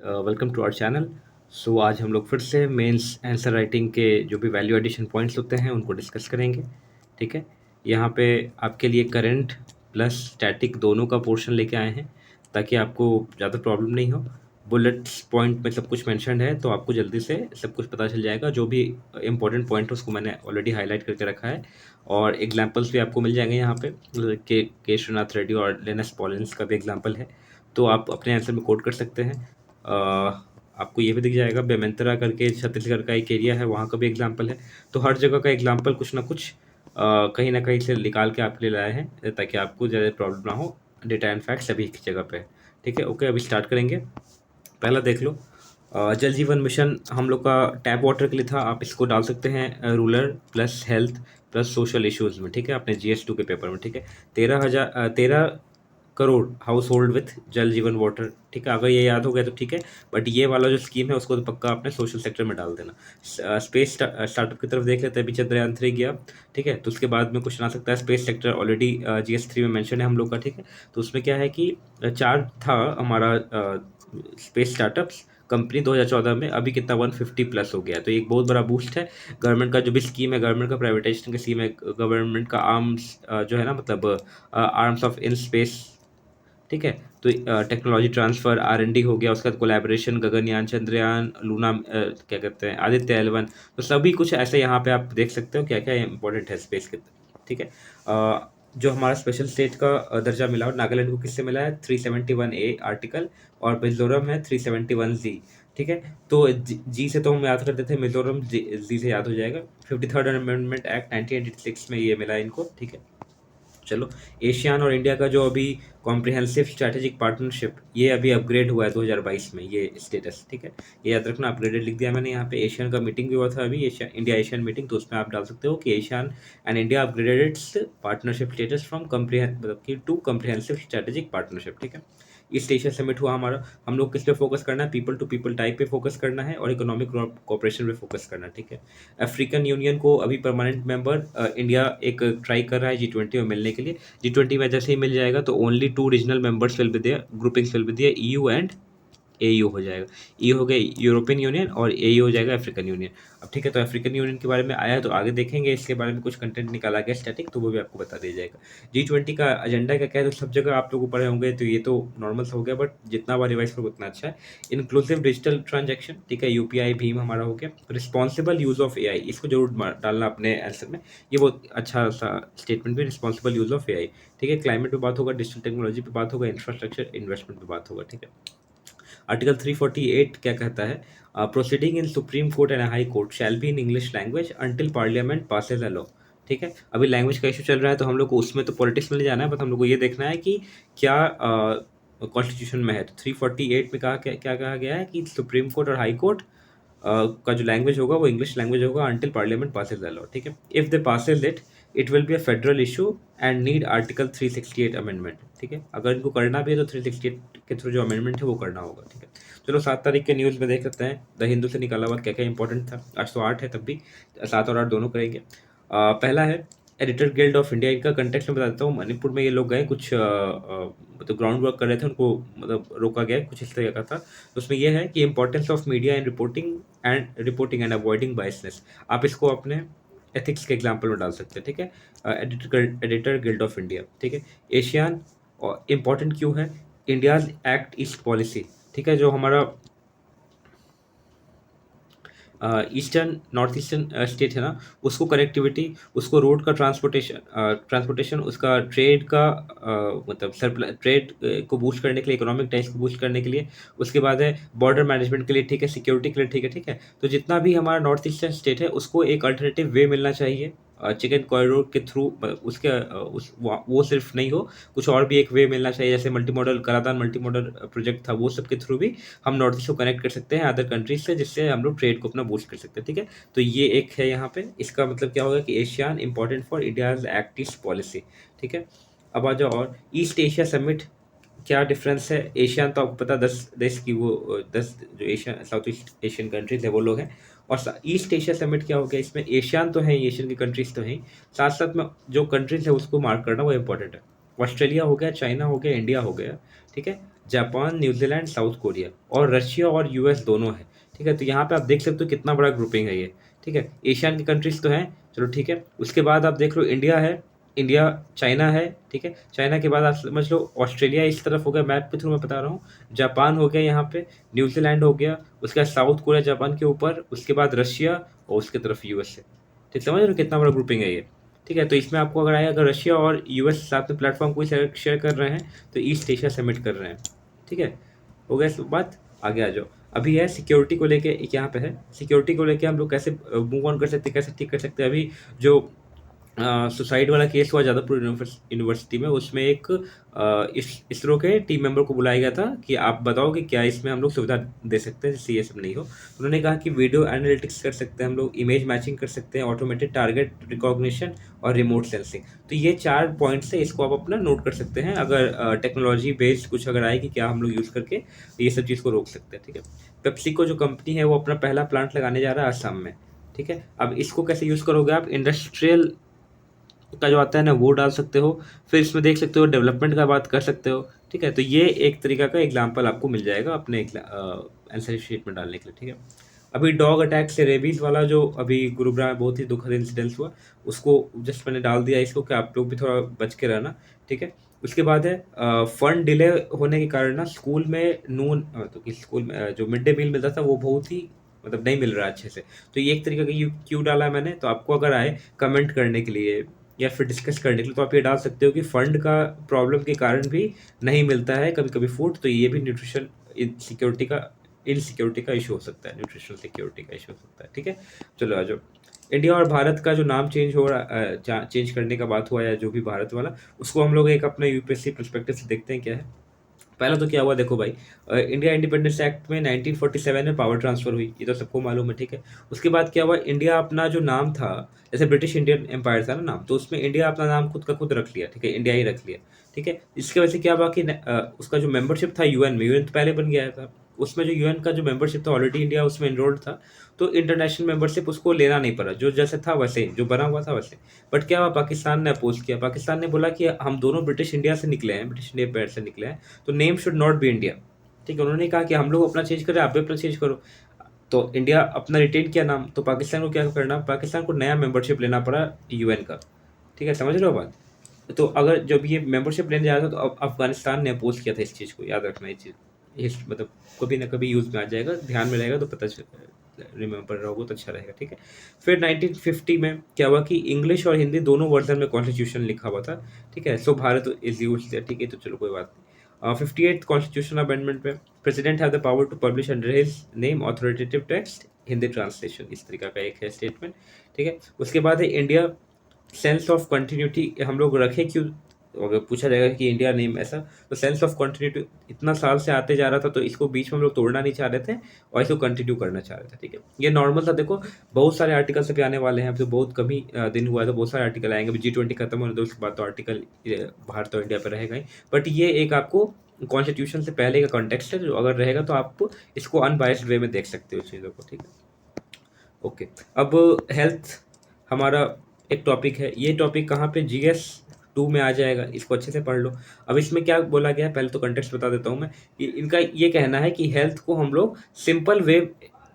Welcome to our channel. So आज हम लोग फिर से मेंस आंसर राइटिंग के जो भी वैल्यू एडिशन पॉइंट्स होते हैं उनको डिस्कस करेंगे। ठीक है, यहाँ पे आपके लिए करंट प्लस स्टैटिक दोनों का पोर्शन लेके आए हैं ताकि आपको ज़्यादा प्रॉब्लम नहीं हो। बुलेट्स पॉइंट में सब कुछ मेंशन है तो आपको जल्दी से सब कुछ पता चल जाएगा। जो भी इंपॉर्टेंट पॉइंट है उसको मैंने ऑलरेडी हाईलाइट करके रखा है और एग्जाम्पल्स भी आपको मिल जाएंगे यहाँ पे। के श्रीनाथ रेड्डी और लेनस पॉलिंस का भी एग्जाम्पल है तो आप अपने आंसर में कोट कर सकते हैं। आपको ये भी दिख जाएगा बेमेंतरा करके छत्तीसगढ़ का एक एरिया है, वहाँ का भी एग्जाम्पल है। तो हर जगह का एग्जाम्पल कुछ ना कुछ कहीं ना कहीं से निकाल के आपके लिए लाए हैं ताकि आपको ज़्यादा प्रॉब्लम ना हो। डेटा एंड फैक्ट सभी एक जगह पे है। ठीक है, ओके, अभी स्टार्ट करेंगे। पहला देख लो, जल जीवन मिशन हम लोग का टैप वाटर के लिए था। आप इसको डाल सकते हैं rural plus health plus social issues में। ठीक है, अपने GS2 के पेपर में। ठीक है, 13 करोड़ हाउस होल्ड विथ जल जीवन वाटर। ठीक है, अगर ये याद हो गया तो ठीक है, बट ये वाला जो स्कीम है उसको तो पक्का आपने सोशल सेक्टर में डाल देना। स्पेस स्टार्टअप की तरफ देख लेते हैं। अभी चंद्रयान 3 गया। ठीक है, तो उसके बाद में क्वेश्चन आ सकता है। स्पेस सेक्टर ऑलरेडी GS3 में मेंशन है हम लोग का। ठीक है, तो उसमें क्या है कि चार था हमारा स्पेस स्टार्टअप्स कंपनी 2014 में। अभी कितना 150 प्लस हो गया, तो एक बहुत बड़ा बूस्ट है। गवर्नमेंट का जो भी स्कीम है, गवर्नमेंट का प्राइवेटाइजेशन का स्कीम है, गवर्नमेंट का आर्म्स जो है ना, मतलब आर्म्स ऑफ इन स्पेस। ठीक है, तो टेक्नोलॉजी ट्रांसफर R&D हो गया, उसका कोलैबोरेशन गगनयान, चंद्रयान, लूना, क्या कहते हैं, आदित्य L1। तो सभी कुछ ऐसे यहाँ पे आप देख सकते हो क्या क्या इंपॉर्टेंट है स्पेस के। ठीक है, जो हमारा स्पेशल स्टेट का दर्जा मिला और नागालैंड को किससे मिला है, 371A आर्टिकल, और मिजोरम है 371Z। ठीक है, तो जी से तो हम याद करते थे, मिजोरम जी से याद हो जाएगा। 53rd अमेंडमेंट एक्ट 1986 में ये मिला इनको। ठीक है, चलो, एशियान और इंडिया का जो अभी कॉम्प्रिहेंसिव स्ट्रैटेजिक पार्टनरशिप, ये अभी अपग्रेड हुआ है 2022 में ये स्टेटस। ठीक है, ये याद रखना, अपग्रेडेड लिख दिया मैंने यहाँ पे। एशियन का मीटिंग भी हुआ था अभी, इंडिया एशियन मीटिंग, तो उसमें आप डाल सकते हो कि Asian and India upgraded it's partnership status from मतलब कि टू कॉम्प्रिहेंसिव स्ट्रैटेजिक पार्टनरशिप। ठीक है, ईस्ट एशिया समिट हुआ हमारा। हम लोग किस पे फोकस करना है, पीपल टू पीपल टाइप पे फोकस करना है और इकोनॉमिक कोऑपरेशन पे फोकस करना है। ठीक है, अफ्रीकन यूनियन को अभी परमानेंट मेंबर इंडिया एक ट्राई कर रहा है G20 में मिलने के लिए। G20 में जैसे ही मिल जाएगा तो only 2 regional members will be there, groupings will be there, EU and AU हो जाएगा। EU हो गया यूरोपियन यूनियन और AU हो जाएगा अफ्रीकन यूनियन। अब ठीक है, तो अफ्रीकन यूनियन के बारे में आया है तो आगे देखेंगे, इसके बारे में कुछ कंटेंट निकाला गया स्टैटिक, तो वो भी आपको बता दिया जाएगा। G20 का एजेंडा क्या क्या है, तो सब जगह आप लोग पढ़े होंगे तो ये तो नॉर्मल सा हो गया, बट जितना बार रिवाइज करोगे उतना अच्छा है। इंक्लूसिव डिजिटल ट्रांजेक्शन, ठीक है, UPI भीम हमारा हो गया। रिस्पॉन्सिबल यूज ऑफ AI, इसको जरूर डालना अपने आंसर में, ये बहुत अच्छा सा स्टेटमेंट भी, रिस्पॉन्सिबल यूज ऑफ AI। ठीक है, क्लाइमेट पे बात होगा, डिजिटल टेक्नोलॉजी पे बात होगा, इंफ्रास्ट्रक्चर इन्वेस्टमेंट पे बात होगा। ठीक है, आर्टिकल 348 क्या कहता है, proceeding in Supreme Court and High Court shall be in English language until Parliament passes a law. ठीक है, अभी लैंग्वेज का इशू चल रहा है तो हम लोग को उसमें तो पॉलिटिक्स में नहीं जाना है, बट हम लोग को ये देखना है कि क्या कॉन्स्टिट्यूशन में है। तो 348 में कहा क्या क्या कहा गया है कि सुप्रीम कोर्ट और हाई कोर्ट का जो लैंग्वेज होगा वो इंग्लिश लैंग्वेज होगा until Parliament Passage the law. ठीक है, if they Passage it will be a federal issue and need article 368 amendment. ठीक है, अगर इनको करना भी है तो 368 के थ्रू जो अमेंडमेंट है वो करना होगा। ठीक है, चलो 7 तारीख के न्यूज़ में देख सकते हैं, द हिंदू से निकाला हुआ क्या क्या इंपॉर्टेंट था। आज तो 8 है, तब भी 7 और 8 दोनों करेंगे। पहला है एडिटर गिल्ड ऑफ इंडिया। इनका कंटेक्स्ट में बता देता हूँ। मणिपुर में ये लोग गए, कुछ मतलब ग्राउंड वर्क कर रहे थे, उनको मतलब रोका गया, कुछ इस तरह का था। तो उसमें यह है कि importance of media in reporting and avoiding biasness. आप इसको अपने एथिक्स के एग्जाम्पल में डाल सकते हैं। ठीक है, एडिटर गिल्ड ऑफ इंडिया। ठीक है, एशियन इंपॉर्टेंट क्यों है, इंडियाज एक्ट ईस्ट पॉलिसी। ठीक है, जो हमारा ईस्टर्न नॉर्थ ईस्टर्न स्टेट है ना, उसको कनेक्टिविटी, उसको रोड का ट्रांसपोर्टेशन, उसका ट्रेड का मतलब ट्रेड को बूस्ट करने के लिए, इकोनॉमिक टाइम्स को बूस्ट करने के लिए। उसके बाद है बॉर्डर मैनेजमेंट के लिए। ठीक है, सिक्योरिटी के लिए। ठीक है, ठीक है, तो जितना भी हमारा नॉर्थ ईस्टर्न स्टेट है उसको एक अल्टरनेटिव वे मिलना चाहिए चिकन कॉरिडोर के थ्रू। उसके वो सिर्फ नहीं हो, कुछ और भी एक वे मिलना चाहिए, जैसे मल्टी मॉडल कराधान मल्टी मॉडल प्रोजेक्ट था, वो सब के थ्रू भी हम नॉर्थ ईस्ट को कनेक्ट कर सकते हैं अदर कंट्रीज से, जिससे हम लोग ट्रेड को अपना बूस्ट कर सकते हैं। ठीक है, तो ये एक है यहाँ पे। इसका मतलब क्या होगा कि ASEAN important for India's act east policy. ठीक है, अब आ जाओ, और ईस्ट एशिया समिट क्या डिफरेंस है। एशियन तो आपको पता 10 देश की, वो 10 जो ASEAN South East Asian countries है वो लोग हैं। और ईस्ट एशिया समिट क्या हो गया, इसमें एशियन तो है, एशियन की कंट्रीज तो हैं, साथ साथ में जो कंट्रीज है उसको मार्क करना वो इंपॉर्टेंट है। ऑस्ट्रेलिया हो गया, चाइना हो गया, इंडिया हो गया। ठीक है, जापान, न्यूजीलैंड, साउथ कोरिया और रशिया और यूएस दोनों है, ठीक है। तो यहाँ पे आप देख सकते हो कितना बड़ा ग्रुपिंग है ये, ठीक है। एशियन की कंट्रीज तो हैं, चलो ठीक है। उसके बाद आप देख लो इंडिया है, इंडिया, चाइना है, ठीक है। चाइना के बाद आप समझ लो ऑस्ट्रेलिया इस तरफ हो गया, मैप के थ्रू मैं बता रहा हूँ। जापान हो गया यहाँ पे, न्यूजीलैंड हो गया, उसके बाद साउथ कोरिया जापान के ऊपर, उसके बाद रशिया और उसके तरफ यूएस है। ठीक, समझ रहे हो कितना बड़ा ग्रुपिंग है ये, ठीक है। तो इसमें आपको अगर आया, अगर रशिया और यूएस साथ में प्लेटफॉर्म कोई शेयर कर रहे हैं तो ईस्ट एशिया समिट कर रहे हैं, ठीक है। हो गया इस बात, आगे आ जाओ। अभी है सिक्योरिटी को लेके, एक यहाँ पे है सिक्योरिटी को लेके हम लोग कैसे मूव ऑन कर सकते हैं, कैसे ठीक कर सकते हैं। अभी जो सुसाइड वाला केस हुआ जादवपुर यूनिवर्सिटी में, उसमें एक इसरो के टीम मेंबर को बुलाया गया था कि आप बताओ कि क्या इसमें हम लोग सुविधा दे सकते हैं जिससे ये सब नहीं हो। उन्होंने कहा कि वीडियो एनालिटिक्स कर सकते हैं हम लोग, इमेज मैचिंग कर सकते हैं, ऑटोमेटेड टारगेट रिकॉग्निशन और रिमोट सेंसिंग। तो ये 4 पॉइंट्स है, इसको आप अपना नोट कर सकते हैं। अगर टेक्नोलॉजी बेस्ड कुछ अगर आए कि क्या हम लोग यूज़ करके ये सब चीज़ को रोक सकते हैं, ठीक है। पेप्सिको जो कंपनी है वो अपना पहला प्लांट लगाने जा रहा है आसाम में, ठीक है। अब इसको कैसे यूज़ करोगे आप, इंडस्ट्रियल का जो आता है ना वो डाल सकते हो, फिर इसमें देख सकते हो डेवलपमेंट का बात कर सकते हो, ठीक है। तो ये एक तरीका का एग्जाम्पल आपको मिल जाएगा अपने आंसर शीट में डालने के लिए, ठीक है। अभी डॉग अटैक से रेबीज वाला जो अभी गुरुग्राम में बहुत ही दुखद इंसिडेंस हुआ, उसको जस्ट मैंने डाल दिया इसको कि आप लोग भी थोड़ा बच के रहना, ठीक है। उसके बाद है फंड डिले होने के कारण ना स्कूल में तो कि स्कूल में जो मिड डे मील मिलता था वो बहुत ही मतलब नहीं मिल रहा है अच्छे से। तो ये एक तरीके का क्यों डाला है मैंने, तो आपको अगर आए कमेंट करने के लिए या फिर डिस्कस करने के लिए तो आप ये डाल सकते हो कि फंड का प्रॉब्लम के कारण भी नहीं मिलता है कभी कभी फूड, तो ये भी न्यूट्रिशन इनसिक्योरिटी का इशू हो सकता है, न्यूट्रिशनल सिक्योरिटी का इशू हो सकता है, ठीक है। चलो आ जाओ। इंडिया और भारत का जो नाम चेंज हो रहा चेंज करने का बात हुआ या जो भी भारत वाला, उसको हम लोग एक अपने यूपीएससी पर्सपेक्टिव से देखते हैं क्या है। पहला तो क्या हुआ देखो भाई, इंडिया इंडिपेंडेंस एक्ट में 1947 में पावर ट्रांसफर हुई, ये तो सबको मालूम है, ठीक है। उसके बाद क्या हुआ, इंडिया अपना जो नाम था, जैसे ब्रिटिश इंडियन एम्पायर था ना नाम, तो उसमें इंडिया अपना नाम खुद का खुद रख लिया, ठीक है, इंडिया ही रख लिया, ठीक है। इसकी वजह से क्या हुआ कि उसका जो मेंबरशिप था यूएन में, यूएन तो पहले बन गया था, उसमें जो यूएन का जो मेंबरशिप था ऑलरेडी इंडिया उसमें इनरोल्ड था, तो इंटरनेशनल मेंबरशिप उसको लेना नहीं पड़ा, जो जैसे था वैसे जो बना हुआ था वैसे। बट क्या हुआ, पाकिस्तान ने अपोज किया, पाकिस्तान ने बोला कि हम दोनों ब्रिटिश इंडिया से निकले हैं, ब्रिटिश इंडिया पैर से निकले हैं, तो name should not be India, ठीक है। उन्होंने कहा कि हम लोग अपना चेंज करें, आप भी अपना चेंज करो। तो इंडिया अपना रिटेन किया नाम, तो पाकिस्तान को क्या करना, पाकिस्तान को नया मेंबरशिप लेना पड़ा यूएन का, ठीक है, समझ रहे हो बात। तो अगर जब ये मेंबरशिप लेने जा रहा था तो अफगानिस्तान ने अपोज किया था इस चीज़ को, याद रखना ये चीज़, इस मतलब कभी ना कभी यूज़ में आ जाएगा, ध्यान में रहेगा तो पता रिमेंबर रहोगे तो अच्छा रहेगा, ठीक है। फिर 1950 में क्या हुआ कि इंग्लिश और हिंदी दोनों वर्जन में कॉन्स्टिट्यूशन लिखा हुआ था, ठीक है। सो भारत इज यूज, ठीक है, तो चलो कोई बात नहीं। 58th कॉन्स्टिट्यूशन अमेंडमेंट में president have the power to publish under his name authoritative text Hindi translation, इस तरीका का एक है स्टेटमेंट, ठीक है। उसके बाद है इंडिया सेंस ऑफ कंटिन्यूटी हम लोग रखें क्यों, अगर पूछा जाएगा कि इंडिया नेम ऐसा, तो सेंस ऑफ कंटिन्यूटी इतना साल से आते जा रहा था तो इसको बीच में हम लोग तोड़ना नहीं चाह रहे थे और इसको कंटिन्यू करना चाह रहे थे, ठीक है। ये नॉर्मल था, देखो बहुत सारे आर्टिकल्स अभी आने वाले हैं, अब तो बहुत कम ही दिन हुआ है तो बहुत सारे आर्टिकल आएंगे, अभी G20 खत्म होने दो उसके बाद तो आर्टिकल भारत और इंडिया पर रहेगा ही। बट ये एक आपको कॉन्स्टिट्यूशन से पहले का कॉन्टेक्स्ट है, जो अगर रहेगा तो आप इसको अनबायस्ड वे में देख सकते हो चीज़ों को, ठीक है। ओके, अब हेल्थ हमारा एक टॉपिक है, ये टॉपिक कहाँ पे GS 2 में आ जाएगा, इसको अच्छे से पढ़ लो। अब इसमें क्या बोला गया है, पहले तो कंटेक्स्ट बता देता हूँ मैं। इनका ये कहना है कि हेल्थ को हम लोग सिंपल वे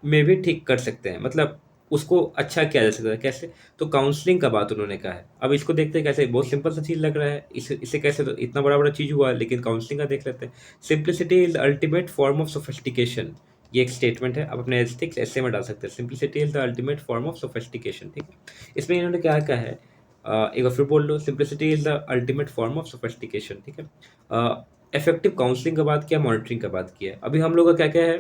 में भी ठीक कर सकते हैं, मतलब उसको अच्छा किया जा सकता है, कैसे, तो काउंसलिंग का बात उन्होंने कहा है। अब इसको देखते हैं कैसे, बहुत सिंपल सा चीज़ लग रहा है, इसे कैसे, तो इतना बड़ा बड़ा चीज़ हुआ लेकिन काउंसलिंग का देख लेते हैं। Simplicity is the ultimate form of sophistication, ये एक स्टेटमेंट है, आप अपने एस्थेटिक्स ऐसे में डाल सकते हैं, simplicity is the ultimate form of sophistication, ठीक है। इसमें इन्होंने क्या कहा है, एक बार फिर बोल लो, simplicity is the ultimate form of sophistication, ठीक है। इफेक्टिव काउंसलिंग का बात किया, मॉनिटरिंग का बात किया। अभी हम लोग का क्या क्या है,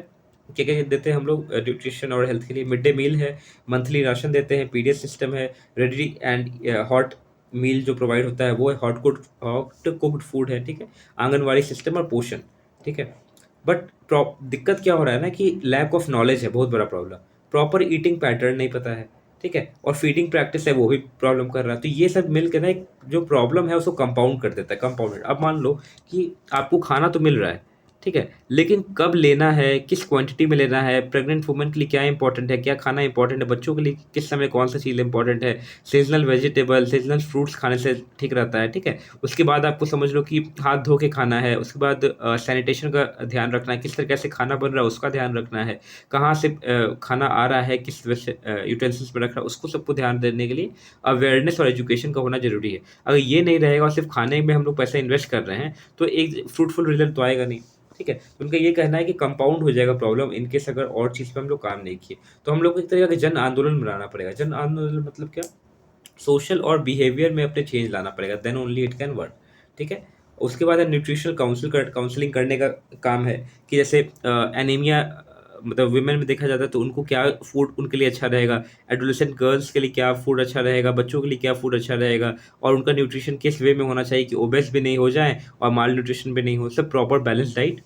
क्या क्या देते हैं हम लोग न्यूट्रिशन और हेल्थ के लिए, मिड डे मील है, मंथली राशन देते हैं, पीडीएस सिस्टम है, रेडी एंड हॉट मील जो प्रोवाइड होता है वो है, हॉट कुक्ड फूड है, ठीक है, आंगनवाड़ी सिस्टम और पोषण, ठीक है। बट दिक्कत क्या हो रहा है ना कि लैक ऑफ नॉलेज है, बहुत बड़ा प्रॉब्लम, प्रॉपर ईटिंग पैटर्न नहीं पता है, ठीक है, और फीडिंग प्रैक्टिस है वो भी प्रॉब्लम कर रहा है। तो ये सब मिल के ना एक जो प्रॉब्लम है उसको कंपाउंड कर देता है, कंपाउंडेड। अब मान लो कि आपको खाना तो मिल रहा है, ठीक है? लेकिन कब लेना है, किस क्वांटिटी में लेना है, प्रेग्नेंट वुमन के लिए क्या इंपॉर्टेंट है, क्या खाना इंपॉर्टेंट है, बच्चों के लिए किस समय कौन-सा चीज़ इंपॉर्टेंट है, सीज़नल वेजिटेबल, सीज़नल फ्रूट्स खाने से ठीक रहता है, ठीक है? उसके बाद आपको समझ लो कि हाथ धो के खाना है, उसके बाद सैनिटेशन का ध्यान रखना है, किस तरीके से खाना बन रहा है उसका ध्यान रखना है, कहाँ से खाना आ रहा है, किस यूटेंसिल्स में रख रहा है, उसको सबको ध्यान देने के लिए अवेयरनेस और एजुकेशन का होना ज़रूरी है। अगर ये नहीं रहेगा और सिर्फ़ खाने में हम लोग पैसा इन्वेस्ट कर रहे हैं, तो एक फ्रूटफुल रिज़ल्ट तो आएगा नहीं। ठीक है? तो उनका ये कहना है कि कंपाउंड हो जाएगा प्रॉब्लम इन केस अगर और चीज़ पे हम लोग काम नहीं किए। तो हम लोग को एक तरीके का जन आंदोलन बनाना पड़ेगा। जन आंदोलन मतलब क्या? सोशल और बिहेवियर में अपने चेंज लाना पड़ेगा, then only it can work. ठीक है? उसके बाद है न्यूट्रिशनल काउंसलिंग करने का काम है कि जैसे एनीमिया मतलब वुमेन में देखा जाता है तो उनको क्या फूड उनके लिए अच्छा रहेगा, एडोलेसेंट गर्ल्स के लिए क्या फूड अच्छा रहेगा, बच्चों के लिए क्या फूड अच्छा रहेगा और उनका न्यूट्रिशन किस वे में होना चाहिए कि ओबेस भी नहीं हो जाए और माल न्यूट्रिशन भी नहीं हो, सब proper balance diet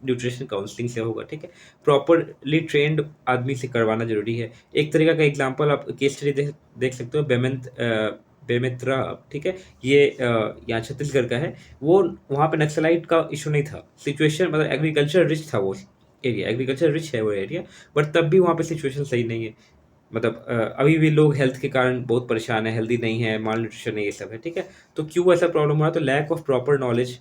nutrition counselling से होगा। ठीक है? प्रॉपरली ट्रेन्ड आदमी से करवाना ज़रूरी है। एक तरीका का एग्ज़ाम्पल आप केस स्टडी देख सकते हो बेमेत्रा, ठीक है? ये यहाँ छत्तीसगढ़ का है। वो वहाँ पे नक्सलाइट का इश्यू नहीं था। सिचुएशन मतलब एग्रीकल्चर रिच था वो एरिया, एग्रीकल्चर रिच है वो एरिया, बट तब भी वहाँ पे सिचुएशन सही नहीं है। मतलब अभी भी लोग हेल्थ के कारण बहुत परेशान है, हेल्दी नहीं है, माल न्यूट्रिशन है, ये सब है। ठीक है? तो क्यों ऐसा प्रॉब्लम हो रहा है? तो लैक ऑफ प्रॉपर नॉलेज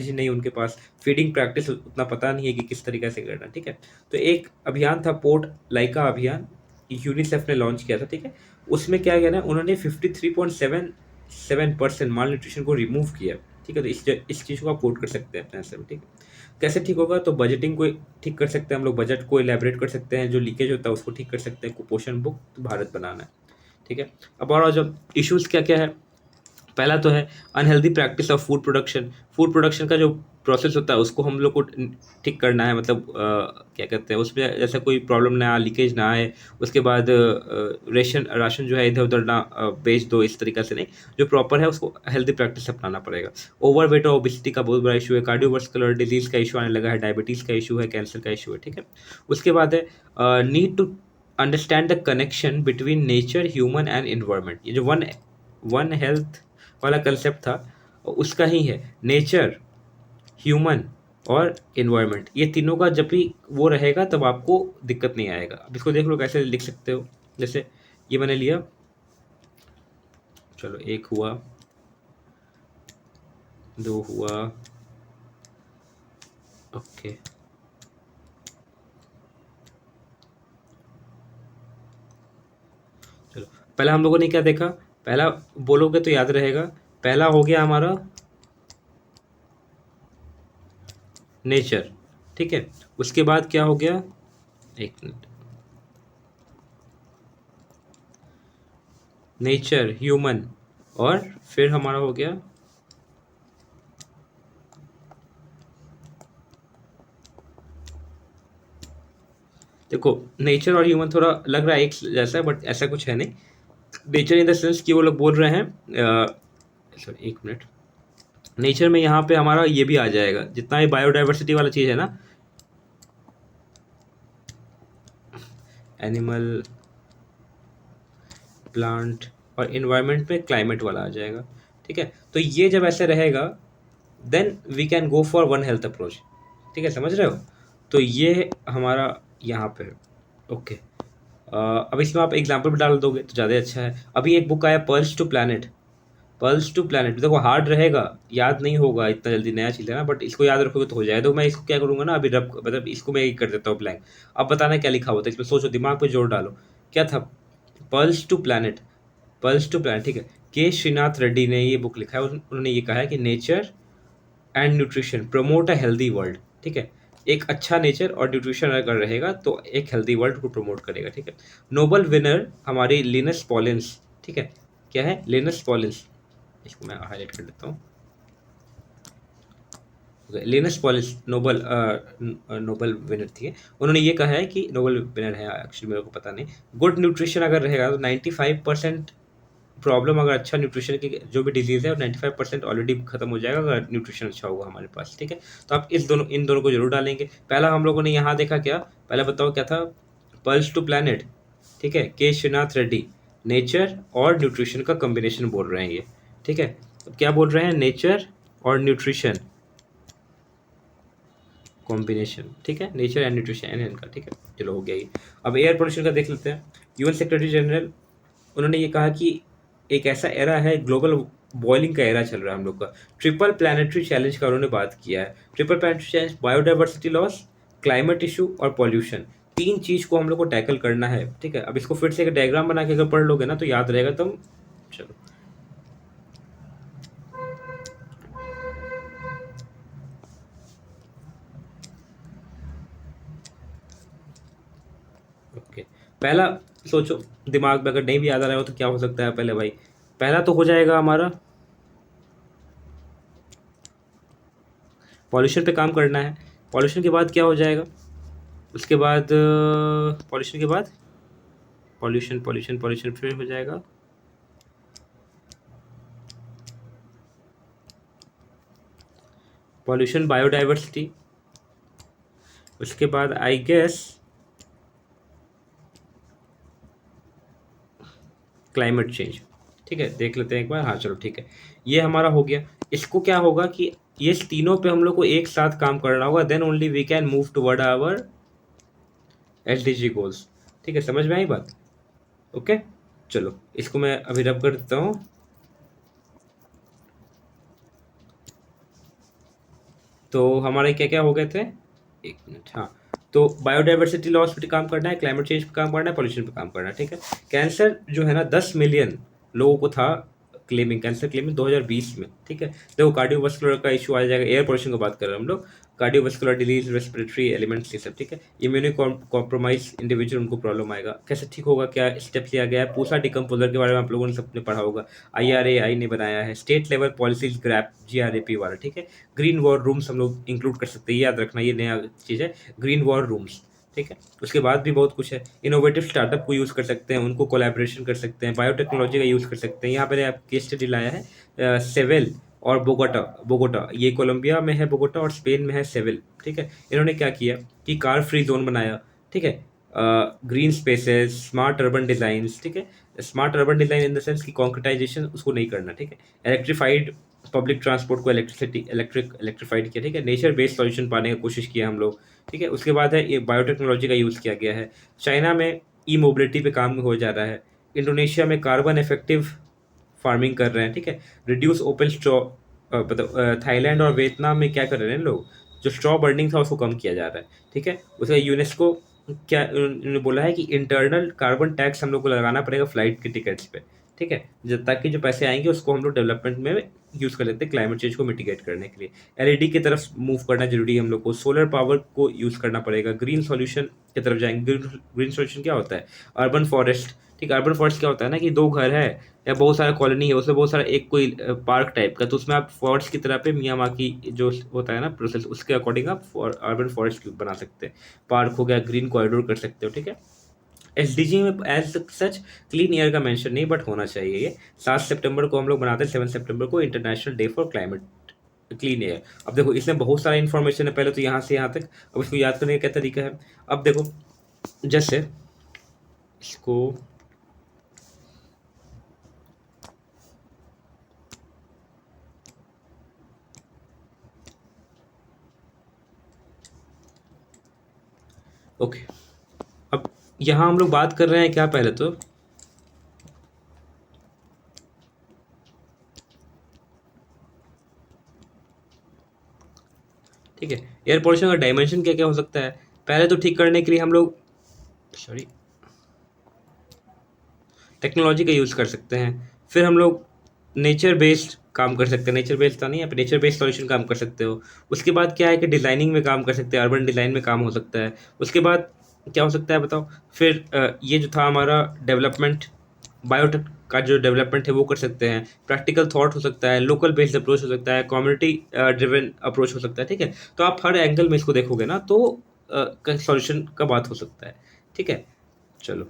ही नहीं उनके पास, फीडिंग प्रैक्टिस उतना पता नहीं है कि किस तरीके से करना है। ठीक है? तो एक अभियान था पोर्ट लाइका अभियान, यूनिसेफ ने लॉन्च किया था। ठीक है? उसमें क्या किया ना, उन्होंने 53.77% माल न्यूट्रिशन को रिमूव किया। ठीक है? तो इस चीज़ को आप कोट कर सकते हैं अपने आंसर में। ठीक है? कैसे ठीक होगा? तो बजटिंग को ठीक कर सकते हैं हम लोग, बजट को इलैबोरेट कर सकते हैं, जो लीकेज होता है उसको ठीक कर सकते हैं, कुपोषण मुक्त भारत बनाना है। ठीक है? अब और जब इश्यूज़ क्या-क्या है? पहला तो है unhealthy practice of food production. Food production का जो प्रोसेस होता है उसको हम लोग को ठीक करना है, मतलब क्या कहते हैं उसमें ऐसा कोई प्रॉब्लम ना आए, लीकेज ना आए। उसके बाद राशन जो है इधर-उधर ना बेच दो, इस तरीक़े से नहीं। जो प्रॉपर है उसको हेल्दी प्रैक्टिस अपनाना पड़ेगा। ओवरवेट और ओबेसिटी का बहुत बड़ा इश्यू है, कार्डियोवास्कुलर डिजीज़ का इश्यू आने लगा है, डायबिटीज़ का इश्यू है, कैंसर का इश्यू है। ठीक है? उसके बाद है need to understand the connection between nature, human and environment. ये जो वन वन हेल्थ वाला कंसेप्ट था उसका ही है। नेचर, ह्यूमन और एनवायरनमेंट, ये तीनों का जब भी वो रहेगा तब आपको दिक्कत नहीं आएगा। अब इसको देख लो कैसे लिख सकते हो। जैसे ये मैंने लिया, चलो एक हुआ, दो हुआ, ओके, चलो पहला हम लोगों ने क्या देखा? पहला बोलोगे तो याद रहेगा। पहला हो गया हमारा नेचर। ठीक है? उसके बाद क्या हो गया? एक मिनट, नेचर, ह्यूमन और फिर हमारा हो गया देखो, नेचर और ह्यूमन थोड़ा लग रहा है एक जैसा है, बट ऐसा कुछ है नहीं। नेचर इन द सेंस कि वो लोग बोल रहे हैं सॉरी एक मिनट, नेचर में यहाँ पे हमारा ये भी आ जाएगा, जितना ये बायोडाइवर्सिटी वाला चीज़ है ना, एनिमल, प्लांट और इन्वायरमेंट में क्लाइमेट वाला आ जाएगा। ठीक है? तो ये जब ऐसे रहेगा then we can go for one health approach. ठीक है? समझ रहे हो? तो ये हमारा यहाँ पे है। ओके, अब इसमें आप एग्जाम्पल भी डाल दोगे तो ज़्यादा अच्छा है। अभी एक बुक आया pearls to planet. Pearls to planet देखो हार्ड रहेगा, याद नहीं होगा इतना जल्दी, नया चीज़ है ना, बट इसको याद रखोगे तो हो जाएगा। तो मैं इसको क्या करूँगा ना, अभी रब मतलब इसको मैं कर देता हूँ ब्लैंक। अब बताना क्या लिखा हुआ था इसमें, सोचो, दिमाग पे जोर डालो। क्या था? Pearls to planet, pearls to planet. ठीक है? के श्रीनाथ रेड्डी ने ये बुक लिखा है। उन्होंने ये कहा है कि nature and nutrition promote a healthy world. ठीक है? एक अच्छा नेचर और न्यूट्रिशन अगर रहेगा तो एक हेल्दी वर्ल्ड को प्रमोट करेगा। ठीक है? नोबल विनर हमारी लिनस पॉलिंस। ठीक है? क्या है? लिनस पॉलिंस, इसको मैं हाईलाइट कर देता हूँ। लिनस पॉलिंस नोबल विनर थी। उन्होंने ये कहा है कि नोबल विनर है एक्चुअली, मेरे को पता नहीं। गुड न्यूट्रिशन अगर रहेगा तो 95% प्रॉब्लम, अगर अच्छा न्यूट्रिशन की जो भी डिजीज़ है 95% ऑलरेडी खत्म हो जाएगा अगर न्यूट्रिशन अच्छा होगा हमारे पास। ठीक है? तो आप इन दोनों को जरूर डालेंगे। पहला हम लोगों ने यहाँ देखा क्या, पहला बताओ क्या था? Pearls to planet. ठीक है? के श्रीनाथ रेड्डी, नेचर और न्यूट्रिशन का कॉम्बिनेशन बोल रहे हैं ये। ठीक है? तो क्या बोल रहे हैं? नेचर और न्यूट्रिशन कॉम्बिनेशन, ठीक है, नेचर एंड न्यूट्रिशन इनका, ठीक है, चलो हो गया ये। अब एयर पोल्यूशन का देख लेते हैं। यूएन सेक्रेटरी जनरल, उन्होंने ये कहा कि एक ऐसा एरा है, ग्लोबल बॉइलिंग का एरा चल रहा है हम लोग का। ट्रिपल प्लानिटरी चैलेंज का उन्होंने बात किया है। Triple planetary challenge, biodiversity loss, climate issue और पॉल्यूशन, तीन चीज को हम लोग को टैकल करना है, ठीक है। अब इसको फिर से एक डायग्राम बना के अगर पढ़ लोगे ना तो याद रहेगा तुम। चलो, ओके। पहला सोचो, दिमाग में अगर नहीं भी याद आ रहा हो तो क्या हो सकता है पहले भाई। पहला तो हो जाएगा हमारा पॉल्यूशन पे काम करना है। पॉल्यूशन के बाद क्या हो जाएगा, उसके बाद पॉल्यूशन के बाद पॉल्यूशन पॉल्यूशन पॉल्यूशन फिर हो जाएगा पॉल्यूशन, बायोडाइवर्सिटी, उसके बाद आई गेस क्लाइमेट चेंज, ठीक है। देख लेते हैं एक बार, हाँ चलो ठीक है, ये हमारा हो गया। इसको क्या होगा कि ये तीनों पे हम लोग को एक साथ काम करना होगा, then only we can move toward our SDG goals, ठीक है। समझ में आई बात, ओके। चलो इसको मैं अभी रब कर देता हूँ। तो हमारे क्या क्या हो गए थे, एक मिनट, हाँ। तो बायोडाइवर्सिटी लॉस पे काम करना है, क्लाइमेट चेंज पे काम करना है, पॉल्यूशन पे काम करना है, ठीक है। कैंसर जो है ना, 10 मिलियन लोगों को था क्लेमिंग, कैंसर क्लेमिंग 2020 में, ठीक है। देखो कार्डियोवास्कुलर का इशू आ जाएगा, एयर पोल्यूशन की बात कर रहे हैं हम लोग। कार्डियोवास्कुलर डिजीज, रेस्पिरेटरी एलिमेंट्स, ये सब, ठीक है। इम्यूनो कॉम्प्रोमाइज इंडिविजुअल, उनको प्रॉब्लम आएगा, कैसे ठीक होगा, क्या स्टेप लिया गया है, पूसा डिकम्पोजर के बारे में आप लोगों ने सबने पढ़ा होगा। IRAI ने बनाया है, state level policies grab, GRAP वाला, ठीक है। ग्रीन वॉर रूम्स हम लोग इंक्लूड कर सकते हैं, याद रखना ये नया चीज़ है, ग्रीन वॉर रूम्स, ठीक है। उसके बाद भी बहुत कुछ है। इनोवेटिव स्टार्टअप को यूज़ कर सकते हैं, उनको कोलैबोरेशन कर सकते हैं, बायोटेक्नोलॉजी का यूज़ कर सकते हैं। यहाँ पर आप केस स्टडी लाया है सेवेल और बोगोटा। बोगोटा ये कोलंबिया में है, बोगोटा, और स्पेन में है सेविल, ठीक है। इन्होंने क्या किया कि कार फ्री जोन बनाया, ठीक है। Green spaces, smart urban designs, ठीक है। Smart urban design in the sense कि कॉन्क्रिटाइजेशन उसको नहीं करना, ठीक है। इलेक्ट्रीफाइड पब्लिक ट्रांसपोर्ट को इलेक्ट्रिफाइड किया, ठीक है। नेचर बेस्ड सॉल्यूशन पाने की कोशिश किया हम लोग, ठीक है। उसके बाद है ये बायोटेक्नोलॉजी का यूज़ किया गया है। चाइना में ई मोबिलिटी पे काम हो जा रहा है। इंडोनेशिया में कार्बन इफेक्टिव फार्मिंग कर रहे हैं, ठीक है। रिड्यूस ओपन स्ट्रॉ, मतलब थाईलैंड और वियतनाम में क्या कर रहे हैं लोग, जो स्ट्रॉ बर्निंग था उसको कम किया जा रहा है, ठीक है। उसका यूनेस्को क्या उन्होंने बोला है कि इंटरनल कार्बन टैक्स हम लोग को लगाना पड़ेगा फ्लाइट के टिकट्स पे, ठीक है। ताकि जो पैसे आएंगे उसको हम लोग डेवलपमेंट में यूज़ कर सकते हैं, क्लाइमेट चेंज को मिटिगेट करने के लिए। एलईडी की तरफ मूव करना जरूरी है हम लोग को, सोलर पावर को यूज़ करना पड़ेगा, ग्रीन सॉल्यूशन की तरफ जाएंगे। ग्रीन सॉल्यूशन क्या होता है, अर्बन फॉरेस्ट, ठीक है। अर्बन फॉरेस्ट क्या होता है ना कि दो घर है या बहुत सारा कॉलोनी है, उसमें बहुत सारा एक कोई पार्क टाइप का, तो उसमें आप फॉरेस्ट की तरह पे मियावाकी जो होता है ना प्रोसेस, उसके अकॉर्डिंग आप अर्बन फॉरेस्ट बना सकते हैं। पार्क हो गया, ग्रीन कॉरिडोर कर सकते हो, ठीक है। एसडीजी में एज सच क्लीन एयर का मेंशन नहीं, बट होना चाहिए ये। 7 सितंबर को हम लोग बनाते हैं, 7 सितंबर को international day for climate clean air. अब देखो इसमें बहुत सारा इन्फॉर्मेशन है, पहले तो यहाँ से यहाँ तक। अब इसको याद करने का क्या तरीका है, अब देखो जैसे इसको ओके। अब यहाँ हम लोग बात कर रहे हैं क्या, पहले तो ठीक है, एयर पोल्यूशन का डायमेंशन क्या क्या हो सकता है। पहले तो ठीक करने के लिए हम लोग सॉरी टेक्नोलॉजी का यूज़ कर सकते हैं। फिर हम लोग नेचर बेस्ड काम कर सकते हैं, नेचर बेस्ड था नहीं, आप नेचर बेस्ड सॉल्यूशन काम कर सकते हो। उसके बाद क्या है कि डिज़ाइनिंग में काम कर सकते हैं, अर्बन डिज़ाइन में काम हो सकता है। उसके बाद क्या हो सकता है बताओ, फिर ये जो था हमारा डेवलपमेंट, बायोटेक का जो डेवलपमेंट है वो कर सकते हैं। प्रैक्टिकल थॉट हो सकता है, लोकल बेस्ड अप्रोच हो सकता है, कम्युनिटी ड्रिवन अप्रोच हो सकता है, ठीक है। तो आप हर एंगल में इसको देखोगे ना तो सॉल्यूशन का बात हो सकता है, ठीक है। चलो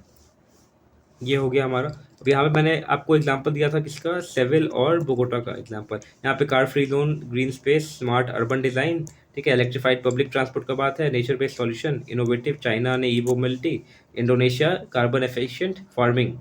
ये हो गया हमारा। अब यहाँ पे मैंने आपको एग्जांपल दिया था किसका, सेविल और बोगोटा का एग्जांपल। यहाँ पे car free zone, green space, smart urban design, ठीक है। इलेक्ट्रिफाइड पब्लिक ट्रांसपोर्ट का बात है, nature based solution, innovative, China ने E mobility, Indonesia carbon efficient farming,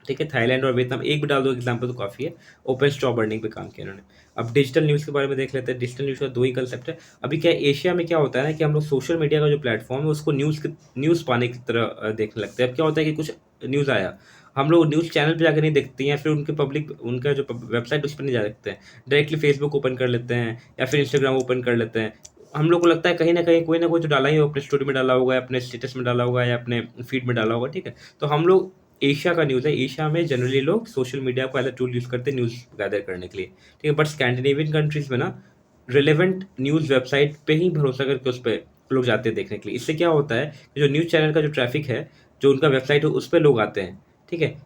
ठीक है, थाईलैंड और वियतनाम एक भी डाल दो एग्जाम्पल तो काफ़ी है। ओपन स्टॉक बर्निंग पे काम किया इन्होंने। अब डिजिटल न्यूज़ के बारे में देख लेते हैं। डिजिटल न्यूज़ का दो ही कंसेप्ट है। अभी क्या है, एशिया में क्या होता है ना कि हम लोग सोशल मीडिया का जो प्लेटफॉर्म है उसको न्यूज़ पाने की तरह देखने लगते हैं। अब क्या होता है कि कुछ न्यूज़ आया, हम लोग न्यूज़ चैनल पे जाकर नहीं देखते हैं, या फिर उनके पब्लिक उनका जो वेबसाइट उस पर नहीं जा सकते हैं, डायरेक्टली फेसबुक ओपन कर लेते हैं या फिर इंस्टाग्राम ओपन कर लेते हैं। हम लोग को लगता है कहीं ना कोई तो डाला ही हो, अपने स्टोरी में डाला होगा, अपने स्टेटस में डाला होगा या अपने फीड में डाला होगा। ठीक है, तो हम लोग एशिया का न्यूज़ है, एशिया में जनरली लोग सोशल मीडिया को एज अ टूल यूज़ करते हैं न्यूज़ गैदर करने के लिए। ठीक है, बट स्कैंडिनेवियन कंट्रीज़ में ना रिलेवेंट न्यूज़ वेबसाइट पे ही भरोसा करके उस पे लोग जाते हैं देखने के लिए। इससे क्या होता है कि जो न्यूज़ चैनल का जो ट्रैफिक है, जो उनका वेबसाइट है, उस पे लोग आते हैं। ठीक है,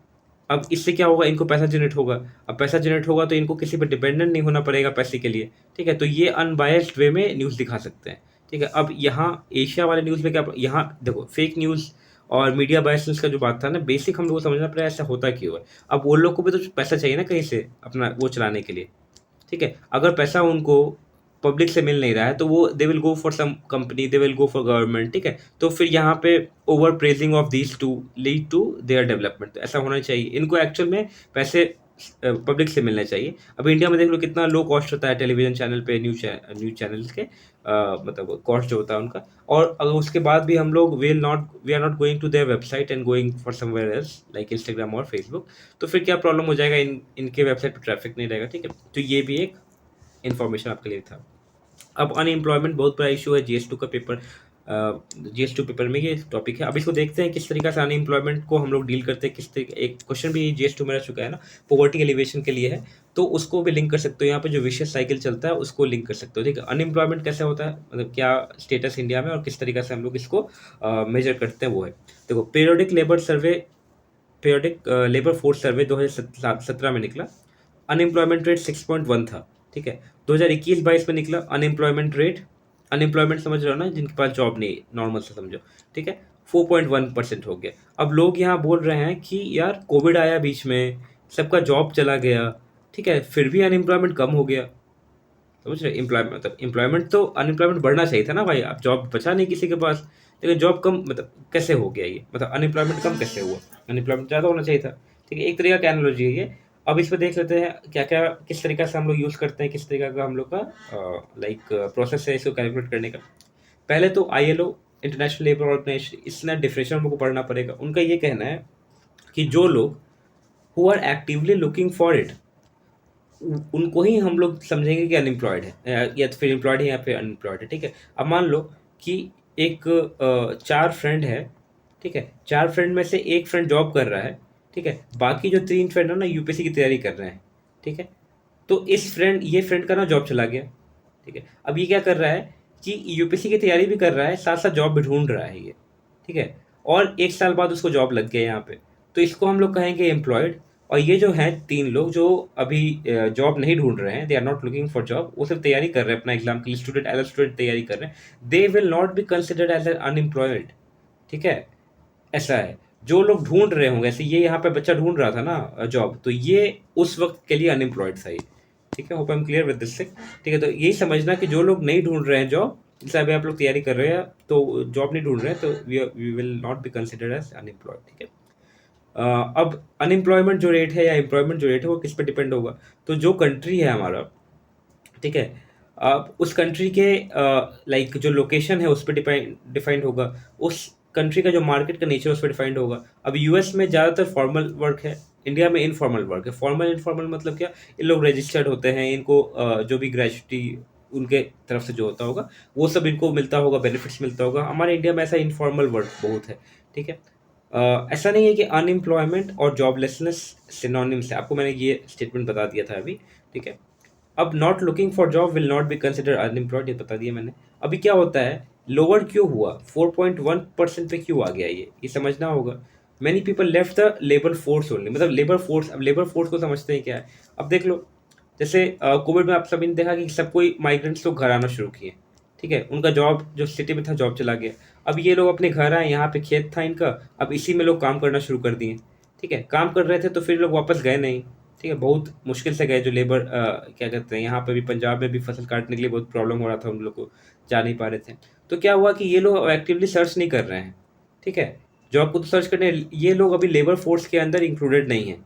अब इससे क्या होगा, इनको पैसा जनरेट होगा। अब पैसा जनरेट होगा तो इनको किसी पे डिपेंडेंट नहीं होना पड़ेगा पैसे के लिए। ठीक है, तो ये अनबायस्ड वे में न्यूज़ दिखा सकते हैं। ठीक है, अब यहाँ एशिया वाले न्यूज़ में क्या, यहाँ देखो फेक न्यूज़ और मीडिया बायसेंस का जो बात था ना, बेसिक हम लोग को समझना पड़ेगा ऐसा होता क्यों है। अब वो लोग को भी तो पैसा चाहिए ना कहीं से अपना वो चलाने के लिए। ठीक है, अगर पैसा उनको पब्लिक से मिल नहीं रहा है तो वो they will go for some company, they will go for government. ठीक है, तो फिर यहाँ पे over praising of these two lead to their development, तो ऐसा होना चाहिए। इनको एक्चुअल में पैसे पब्लिक से मिलने चाहिए। अब इंडिया में देख लो कितना लो कॉस्ट होता है टेलीविजन चैनल पे, न्यूज चैनल्स के मतलब कॉस्ट जो होता है उनका। और अगर उसके बाद भी हम लोग we are not going to their website and going for somewhere else like Instagram और फेसबुक, तो फिर क्या प्रॉब्लम हो जाएगा, इनके वेबसाइट पर ट्रैफिक नहीं रहेगा। ठीक है, तो ये भी एक इन्फॉर्मेशन आपके लिए था। अब अनएम्प्लॉयमेंट बहुत बड़ा इशू है, जीएस टू का पेपर, जीएस टू पेपर में ये टॉपिक है। अब इसको देखते हैं किस तरीके से अनएम्प्लॉयमेंट को हम लोग डील करते हैं, किस तरीके। एक क्वेश्चन भी जीएस टू में रह चुका है ना, पॉवर्टी एलिवेशन के लिए है, तो उसको भी लिंक कर सकते हो। यहाँ पे जो विशियस साइकिल चलता है उसको लिंक कर सकते हो। ठीक है, अनएम्प्लॉयमेंट कैसे होता है, मतलब क्या स्टेटस इंडिया में और किस तरीके से हम लोग इसको मेजर करते हैं, वो है। देखो, पीरियोडिक लेबर फोर्स सर्वे 2017 में निकला, अनएम्प्लॉयमेंट रेट 6.1 था। ठीक है, 2021-22 में निकला अनएम्प्लॉयमेंट समझ रहे हो ना, जिनके पास जॉब नहीं, नॉर्मल से समझो। ठीक है, 4.1% हो गया। अब लोग यहाँ बोल रहे हैं कि यार कोविड आया बीच में, सबका जॉब चला गया। ठीक है, फिर भी अनएम्प्लॉयमेंट कम हो गया। समझ रहे, एम्प्लॉयमेंट मतलब एम्प्लॉयमेंट तो अनएम्प्लॉयमेंट बढ़ना चाहिए था ना भाई, अब जॉब बचा नहीं किसी के पास, लेकिन जॉब कम मतलब कैसे हो गया ये, मतलब अनएम्प्लॉयमेंट कम कैसे हुआ, अनएम्प्लॉयमेंट ज़्यादा होना चाहिए था। ठीक है, एक तरीका का एनालॉजी है ये। अब इस पर देख लेते हैं क्या क्या किस तरीका से हम लोग यूज़ करते हैं, किस तरीका का हम लोग का लाइक प्रोसेस है इसको कैलकुलेट करने का। पहले तो आईएलओ, इंटरनेशनल लेबर ऑर्गेनाइजेशन, इसना डिफिनेशन हमको पढ़ना पड़ेगा। उनका ये कहना है कि जो लोग who are actively looking for it, उनको ही हम लोग समझेंगे कि अनएम्प्लॉयड है, या तो फिर एम्प्लॉयड है या फिर अनएम्प्लॉयड है। ठीक है, अब मान लो कि एक चार फ्रेंड है। ठीक है, चार फ्रेंड में से एक फ्रेंड जॉब कर रहा है। ठीक है, बाकी जो तीन फ्रेंड है ना यूपीएससी की तैयारी कर रहे हैं। ठीक है, तो ये फ्रेंड का ना जॉब चला गया। ठीक है, अब ये क्या कर रहा है कि यूपीएससी की तैयारी भी कर रहा है, साथ साथ जॉब भी ढूंढ रहा है ये। ठीक है, और एक साल बाद उसको जॉब लग गया यहाँ पे, तो इसको हम लोग कहेंगे एम्प्लॉयड। और ये जो हैं तीन लोग जो अभी जॉब नहीं ढूंढ रहे हैं, they are not looking for job, वो सिर्फ तैयारी कर रहे हैं अपना एग्जाम के लिए, स्टूडेंट एज अ स्टूडेंट तैयारी कर रहे हैं, they will not be considered as unemployed. ठीक है, ऐसा है। जो लोग ढूंढ रहे होंगे, ऐसे ये यहाँ पे बच्चा ढूंढ रहा था ना जॉब, तो ये उस वक्त के लिए अनएम्प्लॉयड था ये। ठीक है, hope I am clear with this thing. ठीक है, तो यही समझना कि जो लोग नहीं ढूंढ रहे हैं जॉब, जैसे अभी आप लोग तैयारी कर रहे हैं तो जॉब नहीं ढूंढ रहे हैं, तो we will not be considered as unemployed. ठीक है, अब अनएम्प्लॉयमेंट जो रेट है या एम्प्लॉयमेंट जो रेट है वो किस पे डिपेंड होगा, तो जो कंट्री है हमारा, ठीक है, अब उस कंट्री के लाइक जो लोकेशन है उस पर डिफाइंड होगा, उस कंट्री का जो मार्केट का नेचर उस पर डिफाइंड होगा। अब यूएस में ज़्यादातर फॉर्मल वर्क है, इंडिया में इनफॉर्मल वर्क है। फॉर्मल इनफॉर्मल मतलब क्या, ये लोग रजिस्टर्ड होते हैं, इनको जो भी ग्रेजुटी उनके तरफ से जो होता होगा वो सब इनको मिलता होगा, बेनिफिट्स मिलता होगा। हमारे इंडिया में ऐसा इनफॉर्मल वर्क बहुत है। ठीक है, ऐसा नहीं है कि अनएम्प्लॉयमेंट और जॉबलेसनेस सिनोनिम्स है, आपको मैंने ये स्टेटमेंट बता दिया था अभी। ठीक है, अब not looking for job will not be consider unemployed, ये बता दिया मैंने। अभी क्या होता है, लोअर क्यों हुआ, 4.1% पे क्यों आ गया ये समझना होगा। Many people left the labour force only, मतलब लेबर फोर्स, अब लेबर फोर्स को समझते हैं क्या है। अब देख लो, जैसे कोविड में आप सभी ने देखा कि सब कोई माइग्रेंट्स लोग घर आना शुरू किए। ठीक है, उनका जॉब जो सिटी में था जॉब चला गया, अब ये लोग अपने घर आए, यहाँ पे खेत था इनका, अब इसी में लोग काम करना शुरू कर दिए। ठीक है, काम कर रहे थे तो फिर लोग वापस गए नहीं। ठीक है, बहुत मुश्किल से गए, जो लेबर क्या कहते हैं, यहाँ पे भी पंजाब में भी फसल काटने के लिए बहुत प्रॉब्लम हो रहा था, उन लोग को जा नहीं पा रहे थे। तो क्या हुआ कि ये लोग एक्टिवली सर्च नहीं कर रहे हैं। ठीक है, जॉब को तो सर्च करने, ये लोग अभी लेबर फोर्स के अंदर इंक्लूडेड नहीं है,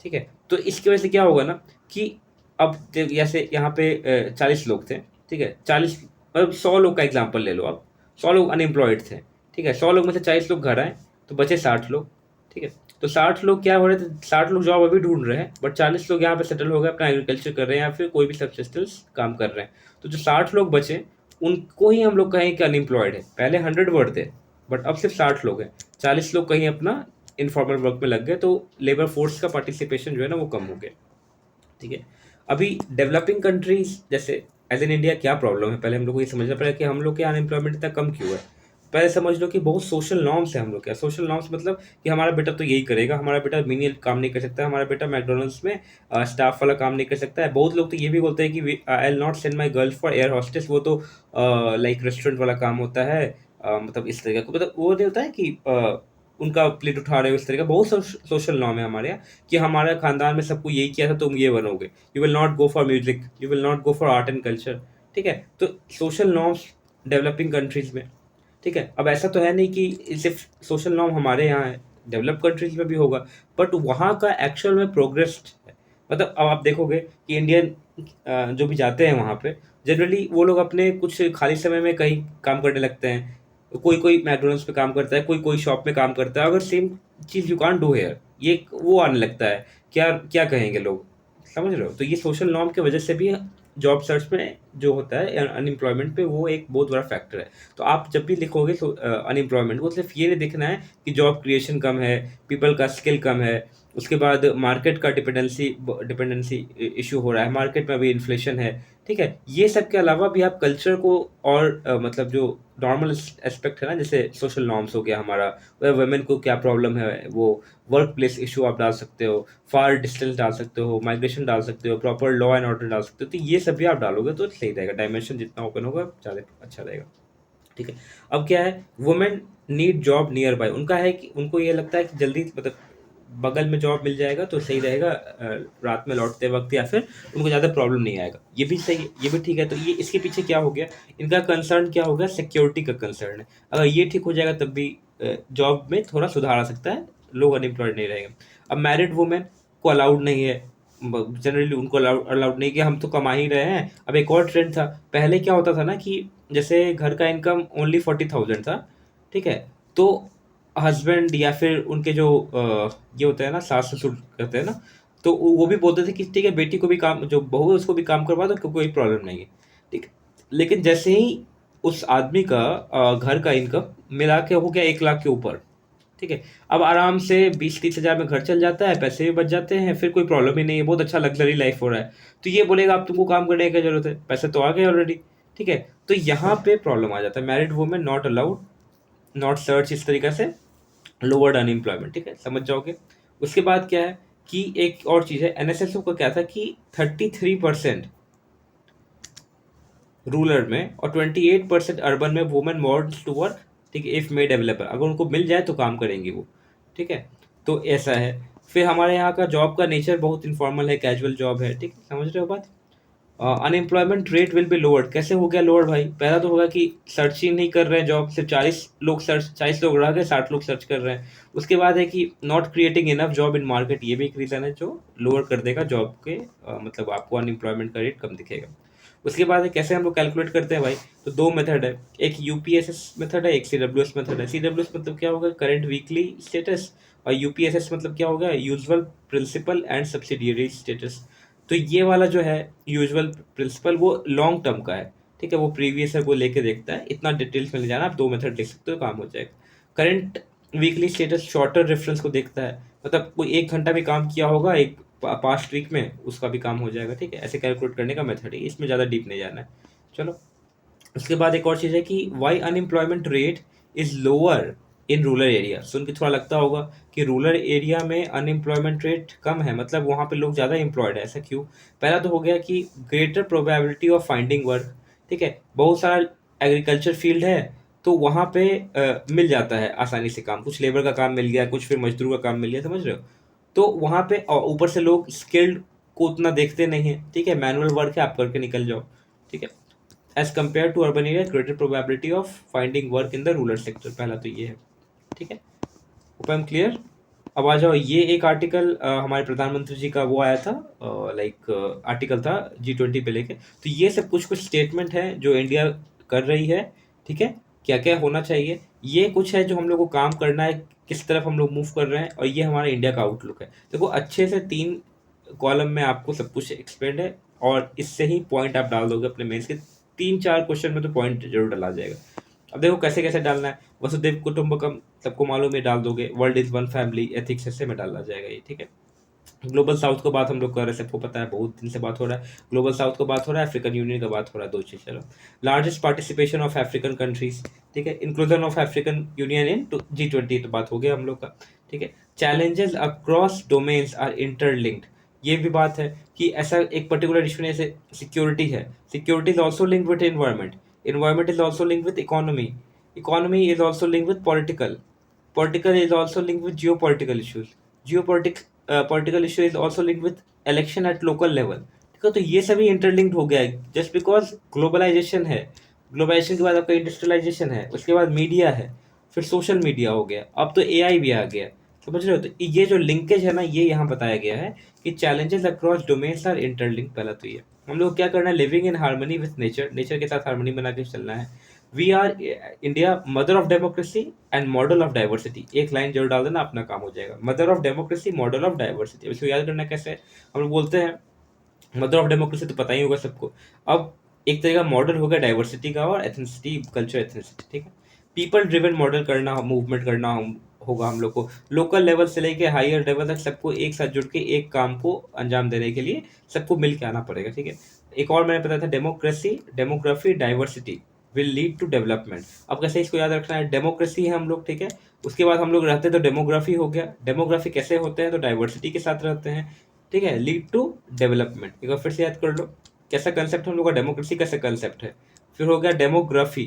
ठीक है। तो इसकी वजह से क्या होगा ना कि अब जैसे यहाँ पे 40 लोग थे, ठीक है, 40 मतलब 100 लोग का एग्जाम्पल ले लो आप, 100 लोग अनएम्प्लॉयड थे, ठीक है, 100 लोग में से 40 लोग घर आए तो बचे 60 लोग, ठीक है। तो 60 लोग क्या हो रहे थे, 60 लोग जॉब अभी ढूंढ रहे हैं, बट 40 लोग यहाँ पे सेटल हो गए, अपना एग्रीकल्चर कर रहे हैं या फिर कोई भी सबसिस्टेंस काम कर रहे हैं। तो जो 60 लोग बचे उनको ही हम लोग कहें कि अनएम्प्लॉयड है। पहले 100 वर्ड थे, बट अब सिर्फ 60 लोग हैं। 40 लोग कहीं अपना इनफॉर्मल वर्क में लग गए, तो लेबर फोर्स का पार्टिसिपेशन जो है ना वो कम हो गया, ठीक है। अभी डेवलपिंग कंट्रीज जैसे एज इन इंडिया क्या प्रॉब्लम है, पहले हम लोग को ये समझना पड़ेगा कि हम लोग के अनएम्प्लॉयमेंट इतना कम क्यों है। पहले समझ लो कि बहुत सोशल नॉर्म्स है हम लोग क्या, सोशल नॉर्म्स मतलब कि हमारा बेटा तो यही करेगा, हमारा बेटा मीनियल काम नहीं कर सकता, हमारा बेटा मैकडोनल्ड्स में स्टाफ वाला काम नहीं कर सकता है। बहुत लोग तो ये भी बोलते हैं कि I will not send my girl for air hostess, वो तो लाइक रेस्टोरेंट वाला काम होता है, मतलब इस तरीके का, मतलब वो नहीं होता है कि उनका प्लेट उठा रहे हो इस तरह का। बहुत सोशल नॉर्म है हमारे यहाँ कि हमारे खानदान में सबको यही किया था, तुम ये बनोगे, you will not go for music, you will not go for art and culture, ठीक है। तो सोशल नॉर्म्स डेवलपिंग कंट्रीज में, ठीक है। अब ऐसा तो है नहीं कि सिर्फ सोशल नॉर्म हमारे यहाँ है, डेवलप कंट्रीज में भी होगा, बट वहाँ का एक्चुअल में प्रोग्रेस है। मतलब अब आप देखोगे कि इंडियन जो भी जाते हैं वहाँ पे, जनरली वो लोग अपने कुछ खाली समय में कहीं काम करने लगते हैं। कोई कोई मैकडोनल्ड्स पे काम करता है, कोई कोई शॉप में काम करता है, अगर same cheese you can't do here, ये वो आने लगता है, क्या क्या कहेंगे लोग, समझ रहे हो। तो ये सोशल नॉर्म की वजह से भी जॉब सर्च में जो होता है अनएम्प्लॉयमेंट पे, वो एक बहुत बड़ा फैक्टर है। तो आप जब भी लिखोगे अनएम्प्लॉयमेंट को, सिर्फ ये नहीं देखना है कि जॉब क्रिएशन कम है, पीपल का स्किल कम है, उसके बाद मार्केट का डिपेंडेंसी डिपेंडेंसी इशू हो रहा है, मार्केट में अभी इन्फ्लेशन है, ठीक है। ये सब के अलावा भी आप कल्चर को और मतलब जो नॉर्मल एस्पेक्ट है ना, जैसे सोशल नॉर्म्स हो गया हमारा, वुमेन को क्या प्रॉब्लम है, वो वर्क प्लेस इशू आप डाल सकते हो, फार डिस्टेंस डाल सकते हो, माइग्रेशन डाल सकते हो, प्रॉपर लॉ एंड ऑर्डर डाल सकते हो। तो ये सब भी आप डालोगे तो सही रहेगा, डायमेंशन जितना ओपन होगा ज़्यादा अच्छा रहेगा, ठीक है। अब क्या है, women need job near by, उनका है कि उनको ये लगता है कि जल्दी मतलब बगल में जॉब मिल जाएगा तो सही रहेगा, रात में लौटते वक्त, या फिर उनको ज़्यादा प्रॉब्लम नहीं आएगा। ये भी सही है, ये भी ठीक है। तो ये इसके पीछे क्या हो गया, इनका कंसर्न क्या हो गया, सिक्योरिटी का कंसर्न है। अगर ये ठीक हो जाएगा तब भी जॉब में थोड़ा सुधार आ सकता है, लोग अनएम्प्लॉयड नहीं रहेंगे। अब मैरिड वुमेन को अलाउड नहीं है, जनरली उनको अलाउड नहीं कि हम तो कमा ही रहे हैं। अब एक और ट्रेंड था, पहले क्या होता था ना कि जैसे घर का इनकम ओनली 40,000 था, ठीक है। तो हस्बैंड या फिर उनके जो ये होता है ना, सास ससुर कहते हैं ना, तो वो भी बोलते थे कि ठीक है बेटी को भी काम, जो बहू है उसको भी काम करवा दो, कोई प्रॉब्लम नहीं है, ठीक है। लेकिन जैसे ही उस आदमी का घर का इनकम मिला के हो गया 1 लाख के ऊपर, ठीक है, अब आराम से 20-30 हज़ार में घर चल जाता है, पैसे भी बच जाते हैं, फिर कोई प्रॉब्लम ही नहीं है, बहुत अच्छा लग्जरी लाइफ हो रहा है। तो ये बोलेगा अब तुमको काम करने की क्या जरूरत है, पैसे तो आ गए ऑलरेडी, ठीक है। तो यहाँ पे प्रॉब्लम आ जाता है, married women not allowed, not search, इस तरीके से लोअर्ड अनएम्प्लॉयमेंट, ठीक है, समझ जाओगे। उसके बाद क्या है कि एक और चीज़ है, एनएसएसओ का क्या था कि 33% रूरल में और 28% अर्बन में वुमेन वांट्स टू वर्क, ठीक है, इफ मेड अवेलेबल, अगर उनको मिल जाए तो काम करेंगी वो, ठीक है। तो ऐसा है। फिर हमारे यहाँ का जॉब का नेचर बहुत इनफॉर्मल है, कैजुअल जॉब है, ठीक है, समझ रहे हो बात। Unemployment rate will be lowered, कैसे हो गया लोअर्ड भाई, पहला तो होगा कि सर्च ही नहीं कर रहे हैं जॉब, सिर्फ 40 लोग सर्च, 40 लोग रह गए, 60 लोग सर्च कर रहे हैं। उसके बाद है कि not creating enough job in market, ये भी एक रीज़न है जो लोअर कर देगा जॉब के, मतलब आपको अनएम्प्लॉयमेंट का रेट कम दिखेगा। उसके बाद है कैसे हम लोग कैलकुलेट करते हैं भाई, तो दो मेथड है, एक यूपीएसएस मेथड है, एक सीडब्ल्यूएस मेथड है। सीडब्ल्यूएस मतलब क्या होगा, करंट वीकली स्टेटस, और यूपीएसएस मतलब क्या होगा, usual principal and subsidiary status. तो ये वाला जो है यूजुअल प्रिंसिपल, वो लॉन्ग टर्म का है, ठीक है, वो प्रीवियस है वो लेके देखता है, इतना डिटेल्स में ले जाना, आप दो मेथड लिख सकते हो, काम हो जाएगा। Current weekly status shorter reference को देखता है, मतलब कोई 1 घंटा भी काम किया होगा एक पास्ट वीक में, उसका भी काम हो जाएगा, ठीक है। ऐसे कैलकुलेट करने का मेथड है, इसमें ज़्यादा डीप नहीं जाना है। चलो, उसके बाद एक और चीज़ है कि why unemployment rate is lower in rural area. सुन के थोड़ा लगता होगा कि रूरल एरिया में अनएम्प्लॉयमेंट रेट कम है, मतलब वहाँ पे लोग ज़्यादा एम्प्लॉयड है, ऐसा क्यों। पहला तो हो गया कि greater probability of finding work, ठीक है, बहुत सारा एग्रीकल्चर फील्ड है, तो वहाँ पे मिल जाता है आसानी से काम, कुछ लेबर का काम मिल गया, कुछ फिर मजदूर का काम मिल गया, समझ रहे हो। तो वहाँ पे ऊपर से लोग स्किल्ड को उतना देखते नहीं है, ठीक है, मैनुअल वर्क है, आप करके निकल जाओ, ठीक है। As compare to urban area, greater probability of finding work in the rural sector, पहला तो ये है, ठीक है। Hope I am clear. अब आ जाओ, ये एक आर्टिकल हमारे प्रधानमंत्री जी का वो आया था, लाइक आर्टिकल था G20 पे लेके। तो ये सब कुछ कुछ स्टेटमेंट है जो इंडिया कर रही है, ठीक है, क्या क्या होना चाहिए, ये कुछ है जो हम लोग को काम करना है, किस तरफ हम लोग मूव कर रहे हैं, और ये हमारा इंडिया का आउटलुक है। देखो अच्छे से 3 कॉलम में आपको सब कुछ एक्सप्लेंड है, और इससे ही पॉइंट आप डाल दोगे अपने मेंस के। 3-4 क्वेश्चन में तो पॉइंट जरूर डाला जाएगा। अब देखो कैसे कैसे डालना है। वसुदेव कुटुंबकम सबको मालूम है, डाल दोगे। World is one family, ethics ऐसे में डाला जाएगा ये, ठीक है। ग्लोबल साउथ को बात हम लोग कर रहे हैं, सबको पता है, बहुत दिन से बात हो रहा है। ग्लोबल साउथ को बात हो रहा है, अफ्रीकन यूनियन का बात हो रहा है, 2 चीज। चलो, largest participation of African countries, ठीक है, inclusion of African union in G20, तो बात हो गया हम लोग का, ठीक है। Challenges across domains are interlinked, ये भी बात है कि ऐसा एक पर्टिकुलर इशू में जैसे सिक्योरिटी है, security is also linked with environment, environment is also linked with economy, economy is also linked with political, political is also linked with geopolitical issues, political issue is also linked with election at local level, ठीक है। तो ये सभी interlinked हो गया है just because globalisation है। Globalisation के बाद आपका इंडस्ट्रियलाइजेशन है, उसके बाद मीडिया है, फिर सोशल मीडिया हो गया, अब तो AI भी आ गया, समझ रहे हो। तो ये जो लिंकेज है ना, ये यहाँ बताया गया है कि challenges across domains are interlinked. पहला तो ये हम लोग क्या करना है, living in harmony with nature, nature के साथ हार्मनी बना के चलना है। We are India mother of democracy and model of diversity, एक लाइन जरूर डाल देना, अपना काम हो जाएगा। Mother of democracy, model of diversity, इसको याद करना कैसे है। हम लोग बोलते हैं मदर ऑफ डेमोक्रेसी, तो पता ही होगा सबको। अब एक तरह का मॉडल होगा डाइवर्सिटी का और एथनिसिटी, कल्चर एथनिसिटी, ठीक है। पीपल ड्रिवन मॉडल करना, मूवमेंट करना होगा हम लोग को, लोकल लेवल से लेके हायर लेवल तक सबको एक साथ जुड़ के एक काम को अंजाम देने के लिए सबको मिल के आना पड़ेगा, ठीक है। एक और मैंने बताया था, democracy, demography, diversity will lead to development. अब कैसे इसको याद रखना है, डेमोक्रेसी है हम लोग, ठीक है, उसके बाद हम लोग रहते हैं तो डेमोग्राफी हो गया, डेमोग्राफी कैसे होते हैं तो डाइवर्सिटी के साथ रहते हैं, ठीक है, लीड टू डेवलपमेंट। एक बार फिर से याद कर लो, कैसा कंसेप्ट हम लोग का, डेमोक्रेसी कैसा कंसेप्ट है, फिर हो गया डेमोग्राफी,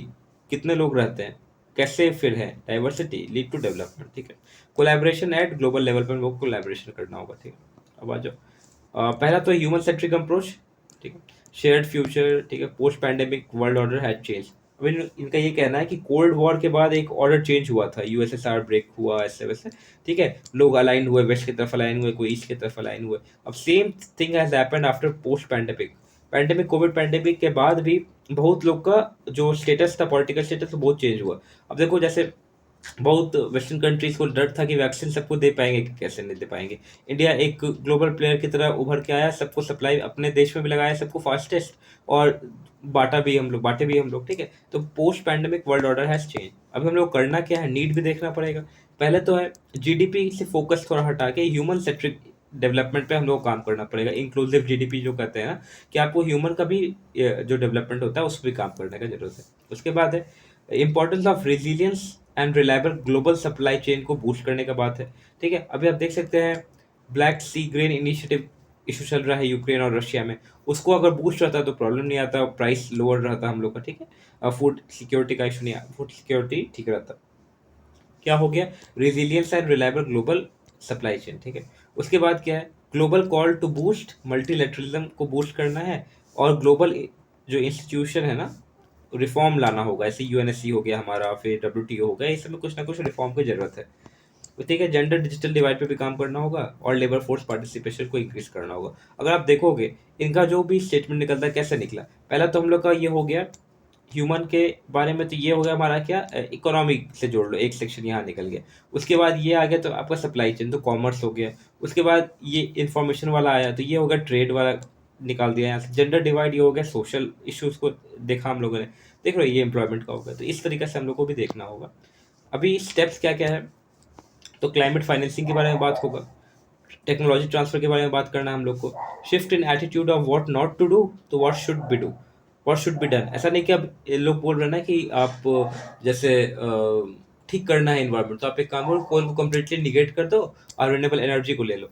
कितने लोग रहते हैं, कैसे फिर है डाइवर्सिटी, लीड टू डेवलपमेंट, ठीक है। कोलैबोरेशन एट ग्लोबल लेवल पर हम लोग कोलैबोरेशन करना होगा, ठीक है। अब आ जाओ, पहला तो ह्यूमन सेंट्रिक अप्रोच, ठीक है, शेयर्ड फ्यूचर, ठीक है, post pandemic world order has change. अब इनका ये कहना है कि कोल्ड वॉर के बाद एक ऑर्डर चेंज हुआ था, USSR ब्रेक हुआ, ऐसे वैसे, ठीक है, लोग अलाइन हुए, वेस्ट की तरफ अलाइन हुए, कोई ईस्ट की तरफ अलाइन हुए। अब same thing has happened after post pandemic, pandemic, Covid pandemic के बाद भी बहुत लोग का जो स्टेटस था, पॉलिटिकल स्टेटस, वो बहुत चेंज हुआ। अब देखो जैसे बहुत वेस्टर्न कंट्रीज को डर था कि वैक्सीन सबको दे पाएंगे कि कैसे नहीं दे पाएंगे। इंडिया एक ग्लोबल प्लेयर की तरह उभर के आया, सबको सप्लाई अपने देश में भी लगाया, सबको फास्टेस्ट, और बांटे भी हम लोग, ठीक है। तो post pandemic world order has change. अभी हम लोग करना क्या है, नीड भी देखना पड़ेगा। पहले तो है GDP से फोकस थोड़ा हटा के ह्यूमन सेंट्रिक डेवलपमेंट पे हम लोग काम करना पड़ेगा। इंक्लूसिव GDP जो कहते हैं ना, कि आपको ह्यूमन का भी जो डेवलपमेंट होता है उस पर भी काम करने का जरूरत है। उसके बाद है importance of resilience and reliable global supply chain को बूस्ट करने का बात है, ठीक है। अभी आप देख सकते हैं ब्लैक सी ग्रेन इनिशिएटिव इशू चल रहा है यूक्रेन और रशिया में, उसको अगर बूस्ट रहता तो प्रॉब्लम नहीं आता, प्राइस लोअर रहता हम लोग का, ठीक है। फूड सिक्योरिटी का इशू नहीं, फूड सिक्योरिटी ठीक रहता। क्या हो गया, resilience and reliable global supply chain, ठीक है। उसके बाद क्या है, global call to boost multilateralism को बूस्ट करना है, और ग्लोबल जो इंस्टीट्यूशन है ना, रिफॉर्म लाना होगा, ऐसे UNSC हो गया हमारा, फिर WTO हो गया, इस सब में कुछ ना कुछ रिफॉर्म की जरूरत है, तो ठीक है। जेंडर डिजिटल डिवाइड पे भी काम करना होगा, और लेबर फोर्स पार्टिसिपेशन को इंक्रीज करना होगा। अगर आप देखोगे इनका जो भी स्टेटमेंट निकलता है कैसे निकला, पहला तो हम लोग का ये हो गया ह्यूमन के बारे में, तो ये हो गया हमारा क्या, इकोनॉमी से जोड़ लो, एक सेक्शन यहाँ निकल गया। उसके बाद ये आ गया तो आपका सप्लाई चेन, तो कॉमर्स हो गया। उसके बाद ये इंफॉर्मेशन वाला आया, तो ये हो गया ट्रेड वाला, निकाल दिया यहाँ से। जेंडर डिवाइड ये हो गया, सोशल इश्यूज को देखा हम लोगों ने, देख रहे हो, ये एम्प्लॉयमेंट का होगा। तो इस तरीके से हम लोग को भी देखना होगा। अभी स्टेप्स क्या क्या है, तो क्लाइमेट फाइनेंसिंग के बारे में बात होगा, टेक्नोलॉजी ट्रांसफर के बारे में बात करना है हम लोग को, shift in attitude of what not to do तो what should be do, what should be done. ऐसा नहीं कि अब ये लोग बोल रहे हैं ना कि आप जैसे ठीक करना है इन्वायरमेंट, तो आप एक काम करो, कोल को कम्प्लीटली निगेट कर दो और रिन्यूएबल एनर्जी को ले लो,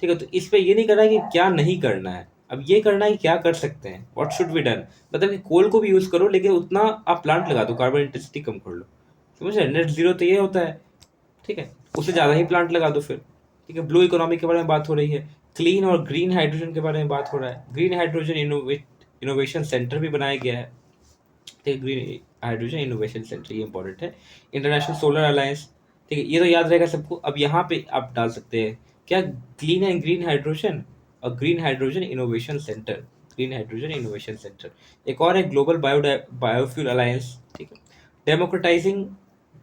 ठीक है। तो इस पे ये नहीं करना है कि क्या नहीं करना है, अब ये करना है कि क्या कर सकते हैं, व्हाट शुड बी डन। मतलब कि कोल को भी यूज करो, लेकिन उतना आप प्लांट लगा दो, कार्बन इंटेंसिटी कम कर लो, समझ रहे, नेट जीरो तो ये होता है, ठीक है। उससे ज़्यादा ही प्लांट लगा दो फिर, ठीक है। ब्लू इकोनॉमी के बारे में बात हो रही है, क्लीन और ग्रीन हाइड्रोजन के बारे में बात हो रहा है, ग्रीन हाइड्रोजन इनोवेशन सेंटर भी बनाया गया है, ठीक है, ग्रीन हाइड्रोजन इनोवेशन सेंटर, ये इंपॉर्टेंट है। इंटरनेशनल सोलर अलायंस, ठीक है, ये तो याद रहेगा सबको। अब यहाँ पे आप डाल सकते हैं क्या, क्लीन एंड ग्रीन हाइड्रोजन और green hydrogen innovation centre, green hydrogen innovation centre. एक और है ग्लोबल बायोफ्यूल अलायंस, ठीक है। Democratising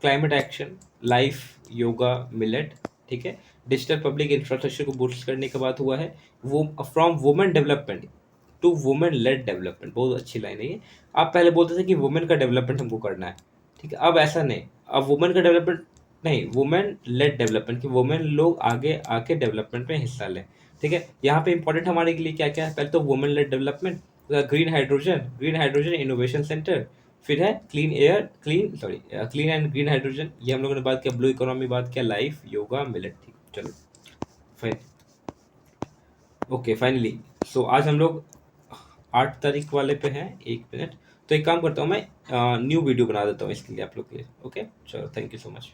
climate action, life yoga millet, ठीक है। डिजिटल पब्लिक इंफ्रास्ट्रक्चर को बूस्ट करने के बाद हुआ है वो from women development to women led development. बहुत अच्छी लाइन है ये। आप पहले बोलते थे कि वुमेन का डेवलपमेंट हमको करना है, ठीक है, अब ऐसा नहीं, अब वुमेन का डेवलपमेंट नहीं, वुमेन लेड डेवलपमेंट, कि वुमेन लोग आगे आके डेवलपमेंट में हिस्सा लें, ठीक है। यहाँ पे इंपॉर्टेंट हमारे के लिए क्या क्या है, पहले तो women led development, green hydrogen innovation centre, फिर है clean air clean sorry clean and green hydrogen, ये हम लोगों ने बात किया, ब्लू इकोनॉमी बात किया, लाइफ योगा मिलेट, ठीक, चलो फाइन, ओके फाइनली। सो आज हम लोग 8 तारीख वाले पे हैं, 1 मिनट, तो एक काम करता हूँ मैं, न्यू वीडियो बना देता हूँ इसके लिए आप लोग के लिए, ओके, चलो थैंक यू सो मच।